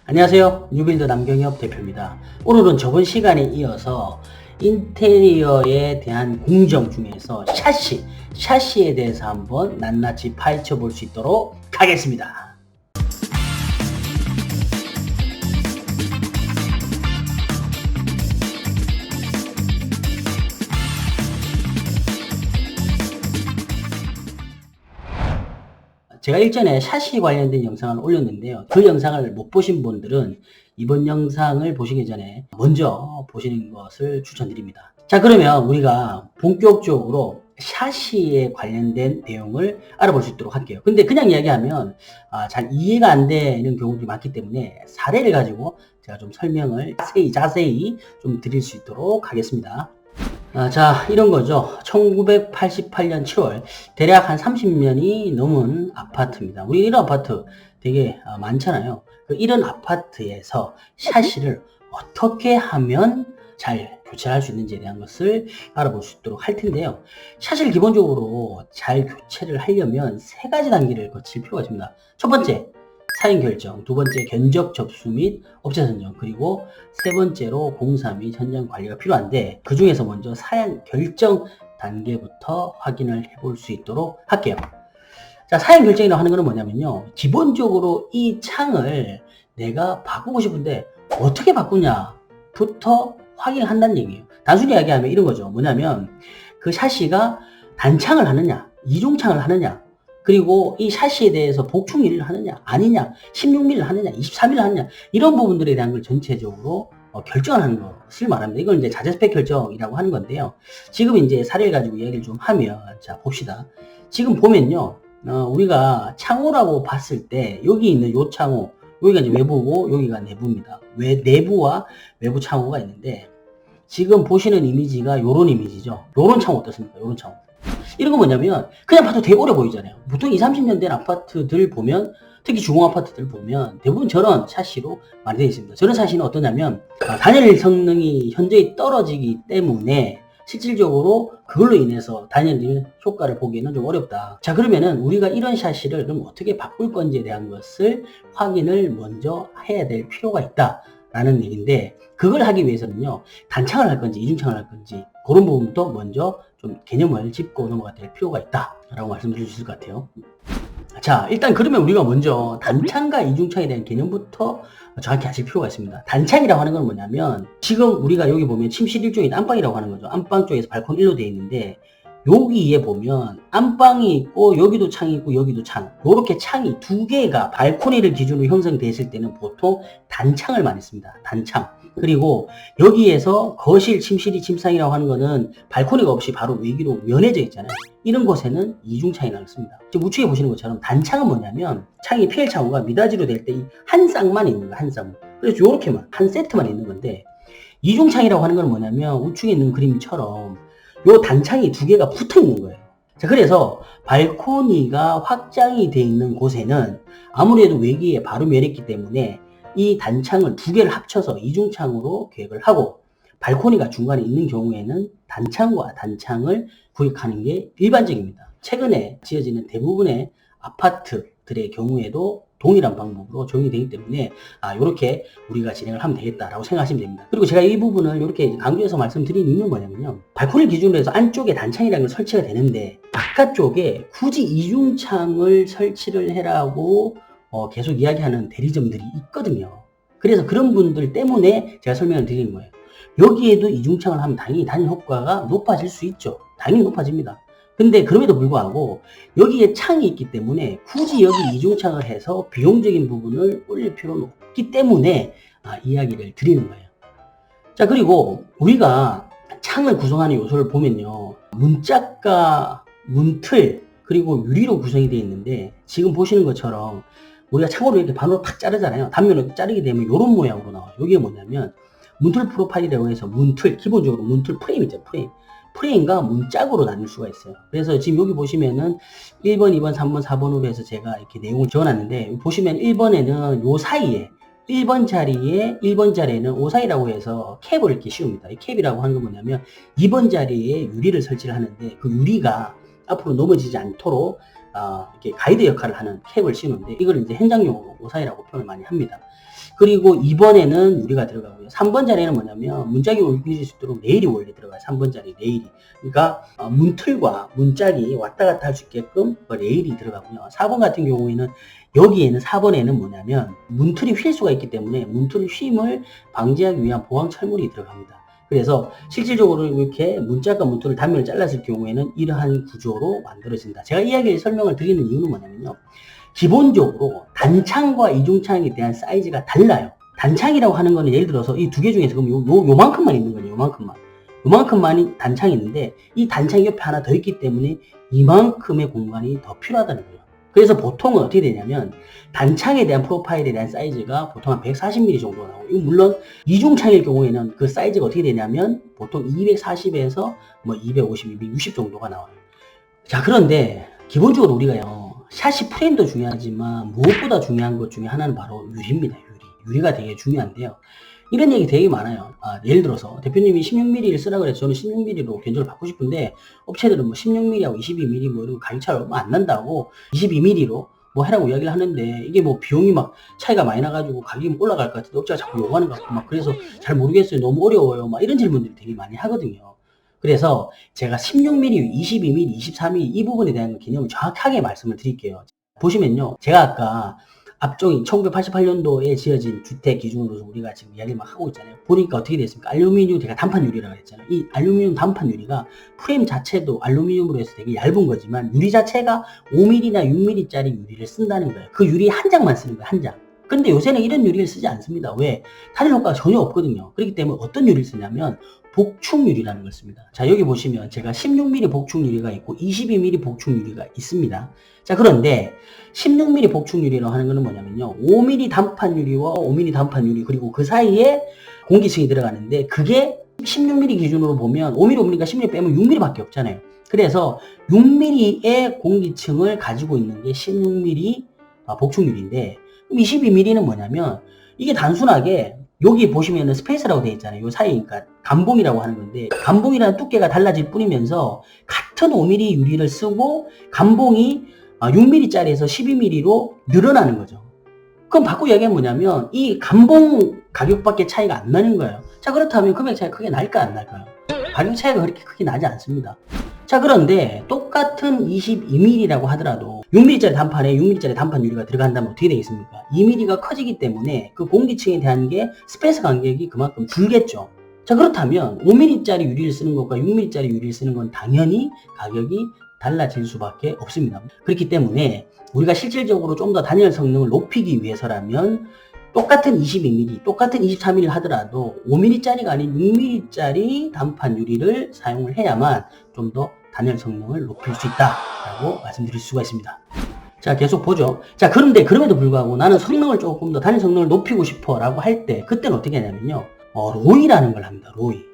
안녕하세요. 뉴빌더 남경엽 대표입니다. 오늘은 저번 시간에 이어서 인테리어에 대한 공정 중에서 샤시에 대해서 한번 낱낱이 파헤쳐 볼 수 있도록 하겠습니다. 제가 일전에 샤시 관련된 영상을 올렸는데요. 그 영상을 못 보신 분들은 이번 영상을 보시기 전에 먼저 보시는 것을 추천드립니다. 자, 그러면 우리가 본격적으로 샤시에 관련된 내용을 알아볼 수 있도록 할게요. 근데 그냥 이야기하면 잘 이해가 안 되는 경우들이 많기 때문에 사례를 가지고 제가 좀 설명을 자세히 좀 드릴 수 있도록 하겠습니다. 자, 이런 거죠. 1988년 7월, 대략 한 30년이 넘은 아파트입니다. 우리 이런 아파트 되게 많잖아요. 이런 아파트에서 샤시를 어떻게 하면 잘 교체할 수 있는지에 대한 것을 알아볼 수 있도록 할 텐데요. 샤시를 기본적으로 잘 교체를 하려면 세 가지 단계를 거칠 필요가 있습니다. 첫 번째, 사용 결정, 두 번째 견적 접수 및 업체 선정, 그리고 세 번째로 공사 및 현장 관리가 필요한데 그 중에서 먼저 사용 결정 단계부터 확인을 해볼 수 있도록 할게요. 자, 사용 결정이라고 하는 것은 뭐냐면요, 기본적으로 이 창을 내가 바꾸고 싶은데 어떻게 바꾸냐부터 확인을 한다는 얘기예요. 단순히 이야기하면 이런 거죠. 뭐냐면 그 샤시가 단창을 하느냐, 이중창을 하느냐, 그리고 이 샤시에 대해서 복충1을 하느냐 아니냐, 16mm를 하느냐, 23mm를 하느냐, 이런 부분들에 대한 걸 전체적으로 결정하는 것을 말합니다. 이걸 이제 자재스펙 결정이라고 하는 건데요. 지금 이제 사례를 가지고 이야기를 좀 하면, 자, 봅시다. 지금 보면요, 우리가 창호라고 봤을 때 여기 있는 요 창호, 여기가 이제 외부고 여기가 내부입니다. 내부와 외부 창호가 있는데 지금 보시는 이미지가 요런 이미지죠. 요런 창호 어떻습니까? 요런 창호. 이런 거 뭐냐면 그냥 봐도 되게 오래 보이잖아요. 보통 20, 30년 된 아파트들 보면, 특히 주공 아파트들 보면 대부분 저런 샤시로 많이 되어 있습니다. 저런 샤시는 어떠냐면 단열 성능이 현저히 떨어지기 때문에 실질적으로 그걸로 인해서 단열 효과를 보기에는 좀 어렵다. 자, 그러면은 우리가 이런 샤시를 그럼 어떻게 바꿀 건지에 대한 것을 확인을 먼저 해야 될 필요가 있다 라는 얘기인데, 그걸 하기 위해서는요, 단창을 할 건지 이중창을 할 건지 그런 부분부터 먼저 좀 개념을 짚고 넘어가야 될 필요가 있다 라고 말씀드릴 수 있을 것 같아요. 자, 일단 그러면 우리가 먼저 단창과 이중창에 대한 개념부터 정확히 아실 필요가 있습니다. 단창이라고 하는 건 뭐냐면 지금 우리가 여기 보면 침실 일종의 안방이라고 하는 거죠. 안방 쪽에서 발코니 1로 되어 있는데 여기에 보면 안방이 있고 여기도 창이 있고 여기도 창, 이렇게 창이 두 개가 발코니를 기준으로 형성되어 때는 보통 단창을 많이 씁니다. 단창. 그리고 여기에서 거실, 침실이 침상이라고 하는 거는 발코니가 없이 바로 외기로 면해져 있잖아요. 이런 곳에는 이중창이라고 씁니다. 지금 우측에 보시는 것처럼 단창은 뭐냐면 창이 PL 창호가 미닫이로 될 때 한 쌍만 있는 거예요. 한 쌍. 그래서 요렇게만 한 세트만 있는 건데, 이중창이라고 하는 건 뭐냐면 우측에 있는 그림처럼 요 단창이 두 개가 붙어 있는 거예요. 자, 그래서 발코니가 확장이 되어 있는 곳에는 아무래도 외기에 바로 면했기 때문에 이 단창을 두 개를 합쳐서 이중창으로 계획을 하고, 발코니가 중간에 있는 경우에는 단창과 단창을 구획하는 게 일반적입니다. 최근에 지어지는 대부분의 아파트들의 경우에도 동일한 방법으로 적용이 되기 때문에 이렇게 우리가 진행을 하면 되겠다라고 생각하시면 됩니다. 그리고 제가 이 부분을 이렇게 강조해서 말씀드리는 이유는 뭐냐면요, 발코니를 기준으로 해서 안쪽에 단창이라는 걸 설치가 되는데 바깥쪽에 굳이 이중창을 설치를 해라고 계속 이야기하는 대리점들이 있거든요. 그래서 그런 분들 때문에 제가 설명을 드리는 거예요. 여기에도 이중창을 하면 당연히 단열 효과가 높아질 수 있죠. 당연히 높아집니다. 근데 그럼에도 불구하고 여기에 창이 있기 때문에 굳이 여기 이중창을 해서 비용적인 부분을 올릴 필요는 없기 때문에 이야기를 드리는 거예요. 자, 그리고 우리가 창을 구성하는 요소를 보면요, 문짝과 문틀 그리고 유리로 구성이 되어 있는데 지금 보시는 것처럼 우리가 창호로 이렇게 반으로 탁 자르잖아요. 단면으로 자르게 되면 이런 모양으로 나와요. 이게 뭐냐면 문틀 프로파일이라고 해서 문틀, 기본적으로 문틀 프레임 있죠. 프레임과 문짝으로 나눌 수가 있어요. 그래서 지금 여기 보시면은 1번, 2번, 3번, 4번으로 해서 제가 이렇게 내용을 적어놨는데, 보시면 1번에는 요 사이에 1번 자리에 1번 자리에는 오사이라고 해서 캡을 이렇게 씌웁니다. 이 캡이라고 하는 건 뭐냐면 2번 자리에 유리를 설치를 하는데 그 유리가 앞으로 넘어지지 않도록 이렇게 가이드 역할을 하는 캡을 씌우는데, 이걸 이제 현장용어로 오사이라고 표현을 많이 합니다. 그리고 2번에는 유리가 들어가고요. 3번 자리에는 뭐냐면 문짝이 올릴 수 있도록 레일이 원래 들어가요. 3번 자리 레일이. 그러니까 문틀과 문짝이 왔다 갔다 할 수 있게끔 레일이 들어가고요. 4번 같은 경우에는 여기에는 4번에는 뭐냐면 문틀이 휠 수가 있기 때문에 문틀 휨을 방지하기 위한 보강 철문이 들어갑니다. 그래서 실질적으로 이렇게 문짝과 문틀을 단면을 잘랐을 경우에는 이러한 구조로 만들어진다. 제가 이야기를 설명을 드리는 이유는 뭐냐면요. 기본적으로 단창과 이중창에 대한 사이즈가 달라요. 단창이라고 하는 거는 예를 들어서 이 두 개 중에서 그럼 요만큼만 있는 거예요. 요만큼만이 단창이 있는데 이 단창이 옆에 하나 더 있기 때문에 이만큼의 공간이 더 필요하다는 거예요. 그래서 보통은 어떻게 되냐면 단창에 대한 프로파일에 대한 사이즈가 보통 한 140mm 정도가 나오고, 물론 이중창일 경우에는 그 사이즈가 어떻게 되냐면 보통 240에서 250, 260 정도가 나와요. 자, 그런데 기본적으로 우리가요, 샤시 프레임도 중요하지만 무엇보다 중요한 것 중에 하나는 바로 유리입니다. 유리가 되게 중요한데요. 이런 얘기 되게 많아요. 예를 들어서 대표님이 16mm를 쓰라고 그래서 저는 16mm로 견적을 받고 싶은데 업체들은 16mm하고 22mm 이런 가격 차이가 얼마 안 난다고 22mm로 해라고 이야기를 하는데, 이게 비용이 차이가 많이 나가지고 가격이 올라갈 것 같은데 업체가 자꾸 요구하는 것 같고 그래서 잘 모르겠어요. 너무 어려워요. 이런 질문들을 되게 많이 하거든요. 그래서 제가 16mm, 22mm, 24mm 이 부분에 대한 개념을 정확하게 말씀을 드릴게요. 보시면요, 제가 아까 앞쪽이 1988년도에 지어진 주택 기준으로 우리가 지금 이야기를 하고 있잖아요. 보니까 어떻게 됐습니까? 알루미늄 제가 단판 유리라고 했잖아요. 이 알루미늄 단판 유리가 프레임 자체도 알루미늄으로 해서 되게 얇은 거지만 유리 자체가 5mm나 6mm짜리 유리를 쓴다는 거예요. 그 유리 한 장만 쓰는 거예요. 한 장. 근데 요새는 이런 유리를 쓰지 않습니다. 왜? 단일 효과가 전혀 없거든요. 그렇기 때문에 어떤 유리를 쓰냐면 복축유리라는 걸 씁니다. 자, 여기 보시면 제가 16mm 복축유리가 있고 22mm 복축유리가 있습니다. 자, 그런데 16mm 복축유리라고 하는 거는 뭐냐면요, 5mm 단판유리와 5mm 단판유리 그리고 그 사이에 공기층이 들어가는데, 그게 16mm 기준으로 보면 5mm, 16mm 빼면 6mm 밖에 없잖아요. 그래서 6mm의 공기층을 가지고 있는 게 16mm 복축유리인데, 22mm는 뭐냐면 이게 단순하게 여기 보시면은 스페이스라고 되어 있잖아요. 요 사이, 그러니까 감봉이라고 하는 건데, 감봉이라는 두께가 달라질 뿐이면서 같은 5mm 유리를 쓰고 감봉이 6mm짜리에서 12mm로 늘어나는 거죠. 그럼 바꾸고 이야기하면 뭐냐면 이 감봉 가격밖에 차이가 안 나는 거예요. 자, 그렇다면 금액 차이가 크게 날까 안 날까요? 가격 차이가 그렇게 크게 나지 않습니다. 자, 그런데 똑같은 22mm라고 하더라도 6mm짜리 단판에 6mm짜리 단판 유리가 들어간다면 어떻게 되겠습니까? 2mm가 커지기 때문에 그 공기층에 대한 게 스페이스 간격이 그만큼 줄겠죠. 자, 그렇다면 5mm짜리 유리를 쓰는 것과 6mm짜리 유리를 쓰는 건 당연히 가격이 달라질 수밖에 없습니다. 그렇기 때문에 우리가 실질적으로 좀 더 단열 성능을 높이기 위해서라면 똑같은 22mm, 똑같은 24mm를 하더라도 5mm짜리가 아닌 6mm짜리 단판 유리를 사용을 해야만 좀 더 단열 성능을 높일 수 있다라고 말씀드릴 수가 있습니다. 자, 계속 보죠. 자, 그런데 그럼에도 불구하고 나는 성능을 조금 더 단열 성능을 높이고 싶어 라고 할 때 그때는 어떻게 하냐면요, 로이라는 걸 합니다.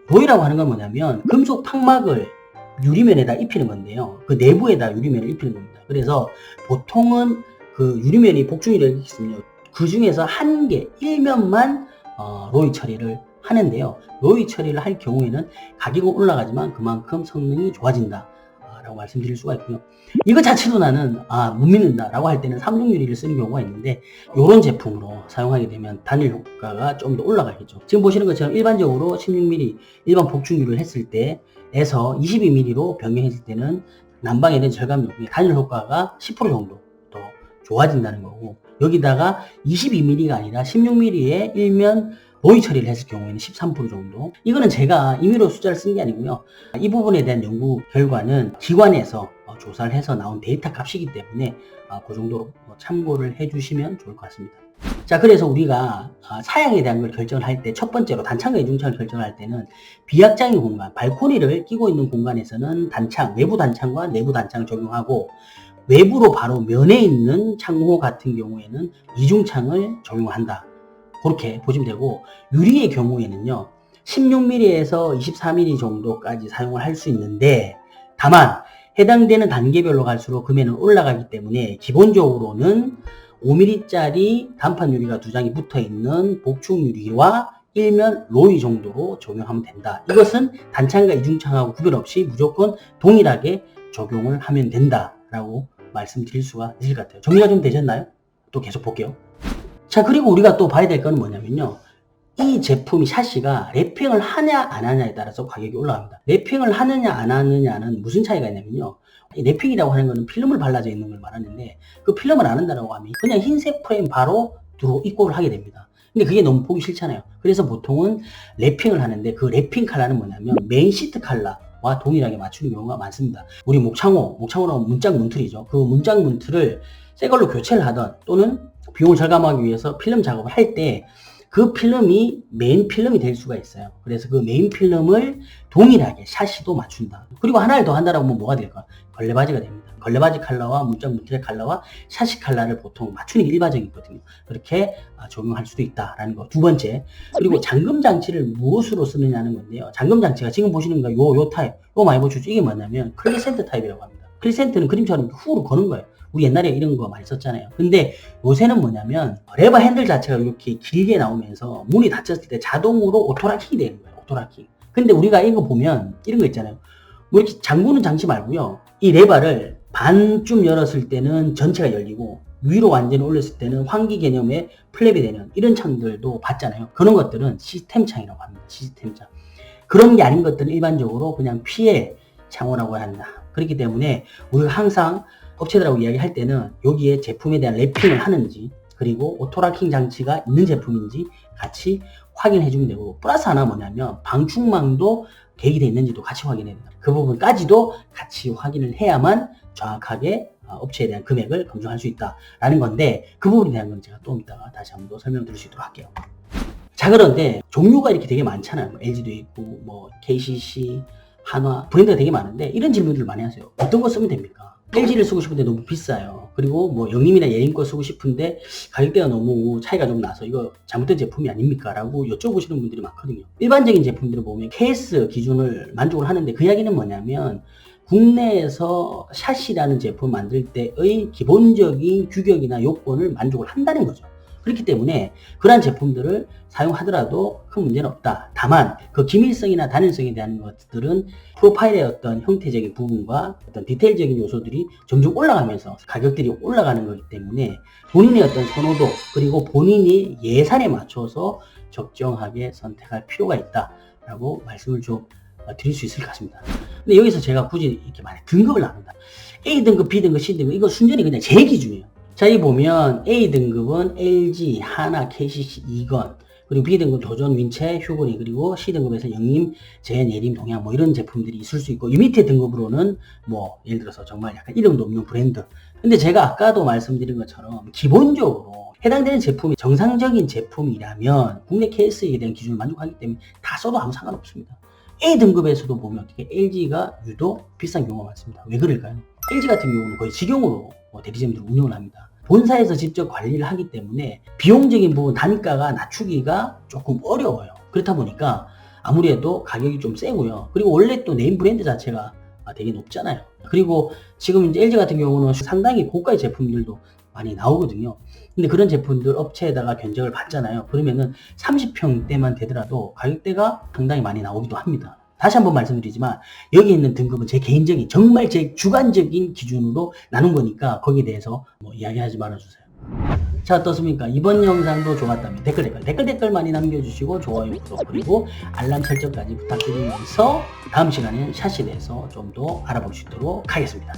로이라고 하는 건 뭐냐면 금속 팡막을 유리면에다 입히는 건데요, 그 내부에다 유리면을 입히는 겁니다. 그래서 보통은 그 유리면이 복중이라고 있으면요, 그 중에서 한 개, 1면만 로이 처리를 하는데요, 로이 처리를 할 경우에는 가격은 올라가지만 그만큼 성능이 좋아진다 라고 말씀드릴 수가 있고요. 이거 자체도 나는 못 믿는다 라고 할 때는 3중 유리를 쓰는 경우가 있는데, 이런 제품으로 사용하게 되면 단열 효과가 좀 더 올라가겠죠. 지금 보시는 것처럼 일반적으로 16mm 일반 복중 유리를 했을 때에서 22mm로 변경했을 때는 난방 에너지 절감 요금의 단열 효과가 10% 정도 더 좋아진다는 거고, 여기다가 22mm가 아니라 16mm의 일면 로이 처리를 했을 경우에는 13% 정도. 이거는 제가 임의로 숫자를 쓴 게 아니고요, 이 부분에 대한 연구 결과는 기관에서 조사를 해서 나온 데이터 값이기 때문에 그 정도로 참고를 해주시면 좋을 것 같습니다. 자, 그래서 우리가 사양에 대한 걸 결정을 할 때 첫 번째로 단창과 이중창을 결정을 할 때는 비약장의 공간, 발코니를 끼고 있는 공간에서는 단창, 외부 단창과 내부 단창을 적용하고, 외부로 바로 면에 있는 창호 같은 경우에는 이중창을 적용한다. 그렇게 보시면 되고, 유리의 경우에는요 16mm에서 24mm 정도까지 사용을 할 수 있는데, 다만 해당되는 단계별로 갈수록 금액은 올라가기 때문에 기본적으로는 5mm짜리 단판 유리가 2장이 붙어있는 복축 유리와 일면 로이 정도로 적용하면 된다. 이것은 단창과 이중창하고 구별 없이 무조건 동일하게 적용을 하면 된다라고 말씀드릴 수가 있을 것 같아요. 정리가 좀 되셨나요? 또 계속 볼게요. 자, 그리고 우리가 또 봐야 될 거는 뭐냐면요. 이 제품이 샤시가 랩핑을 하냐 안 하냐에 따라서 가격이 올라갑니다. 랩핑을 하느냐 안 하느냐는 무슨 차이가 있냐면요. 이 랩핑이라고 하는 거는 필름을 발라져 있는 걸 말하는데 그 필름을 안 한다고 하면 그냥 흰색 프레임 바로 입고를 하게 됩니다. 근데 그게 너무 보기 싫잖아요. 그래서 보통은 랩핑을 하는데 그 랩핑 컬러는 뭐냐면 메인 시트 컬러와 동일하게 맞추는 경우가 많습니다. 우리 목창호라고 문짝 문틀이죠. 그 문짝 문틀을 새 걸로 교체를 하던 또는 비용을 절감하기 위해서 필름 작업을 할 때 그 필름이 메인 필름이 될 수가 있어요. 그래서 그 메인 필름을 동일하게 샤시도 맞춘다. 그리고 하나를 더 한다라고 하면 뭐가 될까? 걸레바지가 됩니다. 걸레바지 컬러와 문짝 문틀의 컬러와 샤시 컬러를 보통 맞추는 게 일반적이거든요. 그렇게 적용할 수도 있다라는 거. 두 번째, 그리고 잠금 장치를 무엇으로 쓰느냐는 건데요. 잠금 장치가 지금 보시는 거 요 타입, 요 많이 보시죠. 이게 뭐냐면 클리센트 타입이라고 합니다. 클리센트는 그림처럼 후로 거는 거예요. 우리 옛날에 이런 거 많이 썼잖아요. 근데 요새는 뭐냐면 레버 핸들 자체가 이렇게 길게 나오면서 문이 닫혔을 때 자동으로 오토라킹이 되는 거예요. 오토라킹. 근데 우리가 이거 보면 이런 거 있잖아요. 뭐 이렇게 잠그는 장치 말고요. 이 레버를 반쯤 열었을 때는 전체가 열리고 위로 완전히 올렸을 때는 환기 개념의 플랩이 되는 이런 창들도 봤잖아요. 그런 것들은 시스템 창이라고 합니다. 시스템 창. 그런 게 아닌 것들은 일반적으로 그냥 피해 창호라고 한다. 그렇기 때문에 우리가 항상 업체들하고 이야기할 때는 여기에 제품에 대한 랩핑을 하는지 그리고 오토라킹 장치가 있는 제품인지 같이 확인해 주면 되고 플러스 하나 뭐냐면 방충망도 계기되어 있는지도 같이 확인해야 된다. 그 부분까지도 같이 확인을 해야만 정확하게 업체에 대한 금액을 검증할 수 있다라는 건데 그 부분에 대한 건 제가 좀 이따가 다시 한번 더 설명드릴 수 있도록 할게요. 자, 그런데 종류가 이렇게 되게 많잖아요. LG도 있고 뭐 KCC, 한화 브랜드가 되게 많은데 이런 질문들을 많이 하세요. 어떤 거 쓰면 됩니까? LG를 쓰고 싶은데 너무 비싸요. 그리고 뭐 영림이나 예림 거 쓰고 싶은데 가격대가 너무 차이가 좀 나서 이거 잘못된 제품이 아닙니까? 라고 여쭤보시는 분들이 많거든요. 일반적인 제품들을 보면 KS 기준을 만족을 하는데 그 이야기는 뭐냐면 국내에서 샤시라는 제품 만들 때의 기본적인 규격이나 요건을 만족을 한다는 거죠. 그렇기 때문에 그러한 제품들을 사용하더라도 큰 문제는 없다. 다만 그 기밀성이나 단일성에 대한 것들은 프로파일의 어떤 형태적인 부분과 어떤 디테일적인 요소들이 점점 올라가면서 가격들이 올라가는 거기 때문에 본인의 어떤 선호도 그리고 본인이 예산에 맞춰서 적정하게 선택할 필요가 있다라고 말씀을 좀 드릴 수 있을 것 같습니다. 근데 여기서 제가 굳이 이렇게 많이 등급을 나눈다. A등급, B등급, C등급 이거 순전히 그냥 제 기준이에요. 자, 여기 보면 A등급은 LG, 하나, KCC, 이건 그리고 B등급 도전, 윈체, 휴그리 그리고 C등급에서 영림, 제엔, 예림, 동양 뭐 이런 제품들이 있을 수 있고 이 밑에 등급으로는 뭐 예를 들어서 정말 약간 이름도 없는 브랜드. 근데 제가 아까도 말씀드린 것처럼 기본적으로 해당되는 제품이 정상적인 제품이라면 국내 KS에 대한 기준을 만족하기 때문에 다 써도 아무 상관없습니다. A등급에서도 보면 어떻게 LG가 유독 비싼 경우가 많습니다. 왜 그럴까요? LG 같은 경우는 거의 직영으로 대리점들을 운영을 합니다. 본사에서 직접 관리를 하기 때문에 비용적인 부분 단가가 낮추기가 조금 어려워요. 그렇다 보니까 아무래도 가격이 좀 세고요. 그리고 원래 또 네임 브랜드 자체가 되게 높잖아요. 그리고 지금 이제 LG 같은 경우는 상당히 고가의 제품들도 많이 나오거든요. 근데 그런 제품들 업체에다가 견적을 받잖아요. 그러면은 30평대만 되더라도 가격대가 상당히 많이 나오기도 합니다. 다시 한번 말씀드리지만 여기 있는 등급은 제 개인적인 정말 제 주관적인 기준으로 나눈 거니까 거기에 대해서 뭐 이야기하지 말아주세요. 자, 어떻습니까? 이번 영상도 좋았다면 댓글 많이 남겨주시고 좋아요, 구독 그리고 알람 설정까지 부탁드리면서 다음 시간엔 샷에 대해서 좀 더 알아볼 수 있도록 하겠습니다.